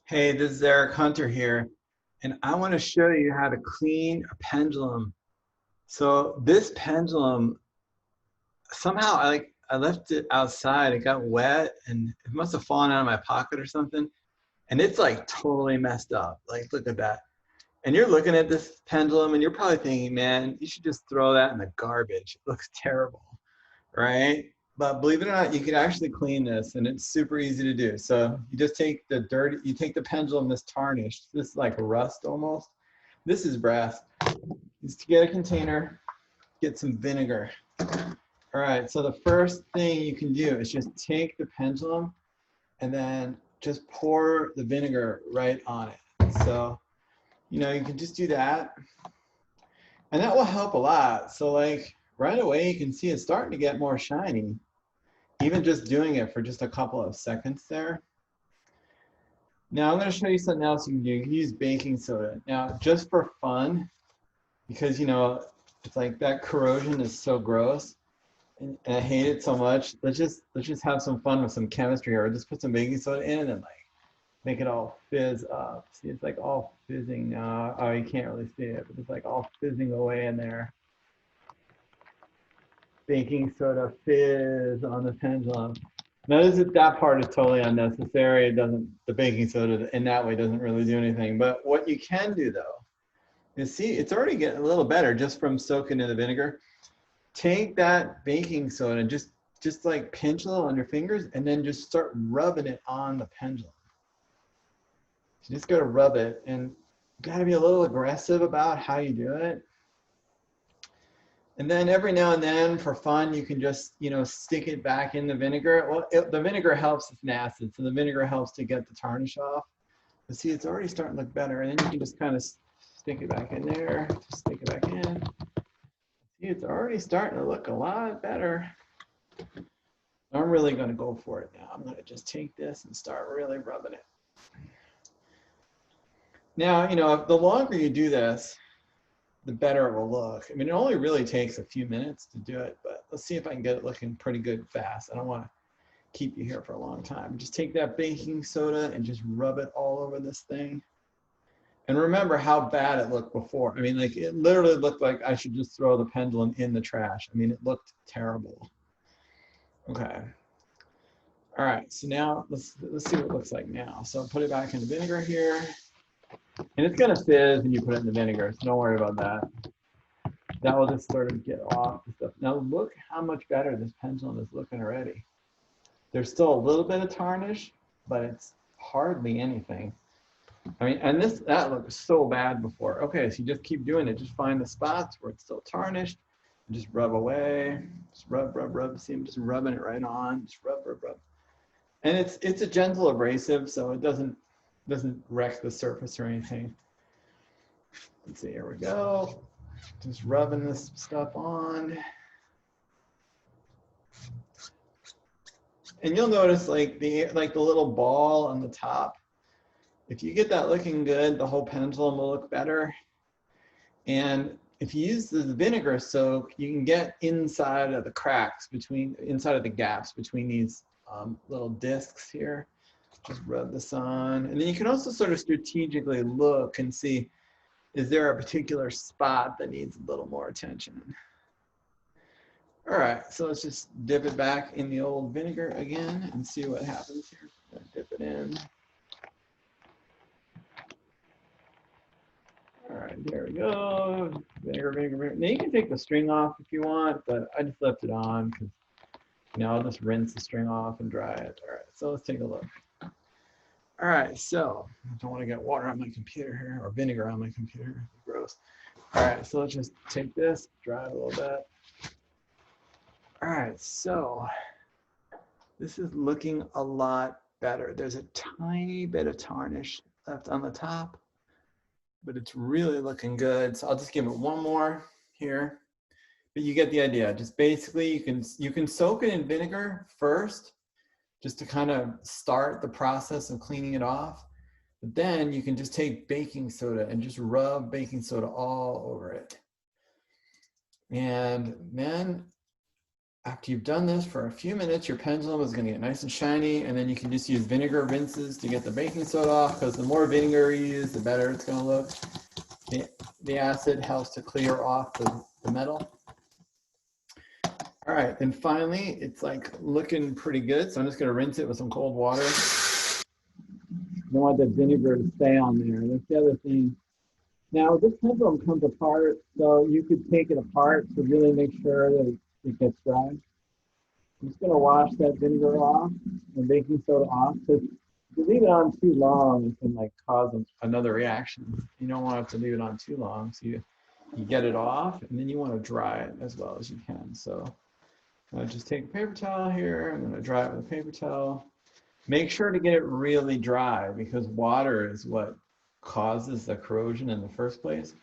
Hey, this is Eric Hunter here, and I want to show you how to clean a pendulum. So this pendulum, somehow I left it outside. It got wet and it must have fallen out of my pocket or something. And it's like totally messed up. Like, look at that. And you're looking at this pendulum and you're probably thinking, man, you should just throw that in the garbage. It looks terrible, right? But believe it or not, you can actually clean this and it's super easy to do. So you just take the dirty, you take the pendulum that's tarnished. This is like rust almost. This is brass. Is to get a container, get some vinegar. All right, so the first thing you can do is just take the pendulum and then just pour the vinegar right on it. So, you can just do that. And that will help a lot. So like right away, you can see it's starting to get more shiny. Even just doing it for just a couple of seconds there. Now I'm going to show you something else you can do. You can use baking soda. Now, just for fun, because it's like that corrosion is so gross, and I hate it so much. Let's just have some fun with some chemistry, or just put some baking soda in and like make it all fizz up. See, it's like all fizzing. Oh, you can't really see it, but it's like all fizzing away in there. Baking soda fizz on the pendulum. Notice that part is totally unnecessary. The baking soda in that way doesn't really do anything. But what you can do though, is see, it's already getting a little better just from soaking in the vinegar. Take that baking soda and just like pinch a little on your fingers and then just start rubbing it on the pendulum. You just gotta rub it and you gotta be a little aggressive about how you do it. And then every now and then, for fun, you can just, stick it back in the vinegar. Well, the vinegar helps, it's an acid, so the vinegar helps to get the tarnish off. But see, it's already starting to look better. And then you can just kind of stick it back in there, just stick it back in. See, it's already starting to look a lot better. I'm really going to go for it now. I'm going to just take this and start really rubbing it. Now, the longer you do this, the better it will look. I mean, it only really takes a few minutes to do it, but let's see if I can get it looking pretty good fast. I don't want to keep you here for a long time. Just take that baking soda and just rub it all over this thing. And remember how bad it looked before. I mean, like it literally looked like I should just throw the pendulum in the trash. I mean, it looked terrible. Okay. All right, so now let's see what it looks like now. So put it back in the vinegar here. And it's gonna fizz when you put it in the vinegar, so don't worry about that. That will just sort of get off the stuff. Now look how much better this pendulum is looking already. There's still a little bit of tarnish, but it's hardly anything. I mean, and that looked so bad before. Okay, so you just keep doing it. Just find the spots where it's still tarnished, and just rub away. Just rub, rub, rub. See, I'm just rubbing it right on. Just rub, rub, rub. And it's a gentle abrasive, so it doesn't wreck the surface or anything. Let's see, here we go. Just rubbing this stuff on. And you'll notice like the little ball on the top. If you get that looking good, the whole pendulum will look better. And if you use the vinegar soak, you can get inside of the cracks inside of the gaps between these little discs here. Just rub this on. And then you can also sort of strategically look and see, is there a particular spot that needs a little more attention? All right, so let's just dip it back in the old vinegar again and see what happens here. Dip it in. All right, there we go. Vinegar, vinegar, vinegar. Now you can take the string off if you want, but I just left it on because, I'll just rinse the string off and dry it. All right, so let's take a look. All right, so I don't want to get water on my computer here or vinegar on my computer. Gross. All right, so let's just take this, dry it a little bit. All right, so this is looking a lot better. There's a tiny bit of tarnish left on the top, but it's really looking good. So I'll just give it one more here, but you get the idea. Just basically you can soak it in vinegar first, just to kind of start the process of cleaning it off. But then you can just take baking soda and just rub baking soda all over it. And then after you've done this for a few minutes, your pendulum is going to get nice and shiny, and then you can just use vinegar rinses to get the baking soda off, because the more vinegar you use, the better it's going to look. The acid helps to clear off the metal. All right, then finally, it's like looking pretty good, so I'm just going to rinse it with some cold water. I don't want the vinegar to stay on there. That's the other thing. Now, this pendulum comes apart, so you could take it apart to really make sure that it gets dry. I'm just going to wash that vinegar off and baking soda off, because if you leave it on too long, it can like cause another reaction. You don't want it to leave it on too long, so you get it off, and then you want to dry it as well as you can. So I'll just take a paper towel here. I'm going to dry it with a paper towel. Make sure to get it really dry, because water is what causes the corrosion in the first place.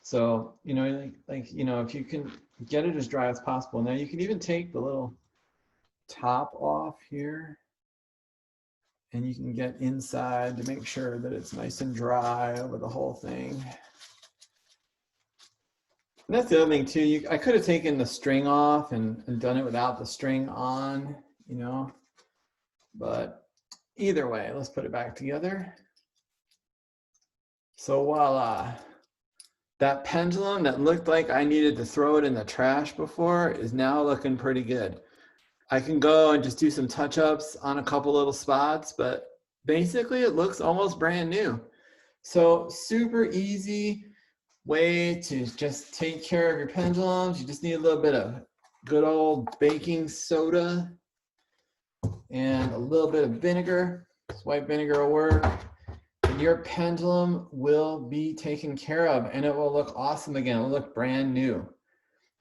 So, you know, if you can get it as dry as possible. Now you can even take the little top off here, and you can get inside to make sure that it's nice and dry over the whole thing. And that's the other thing too. I could have taken the string off and done it without the string on, you know, but either way, let's put it back together. So voila, that pendulum that looked like I needed to throw it in the trash before is now looking pretty good. I can go and just do some touch-ups on a couple little spots, but basically it looks almost brand new. So super easy way to just take care of your pendulums. You just need a little bit of good old baking soda and a little bit of vinegar. This white vinegar will work. And your pendulum will be taken care of, and it will look awesome again. It will look brand new.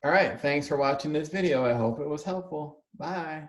All right, thanks for watching this video. I hope it was helpful. Bye.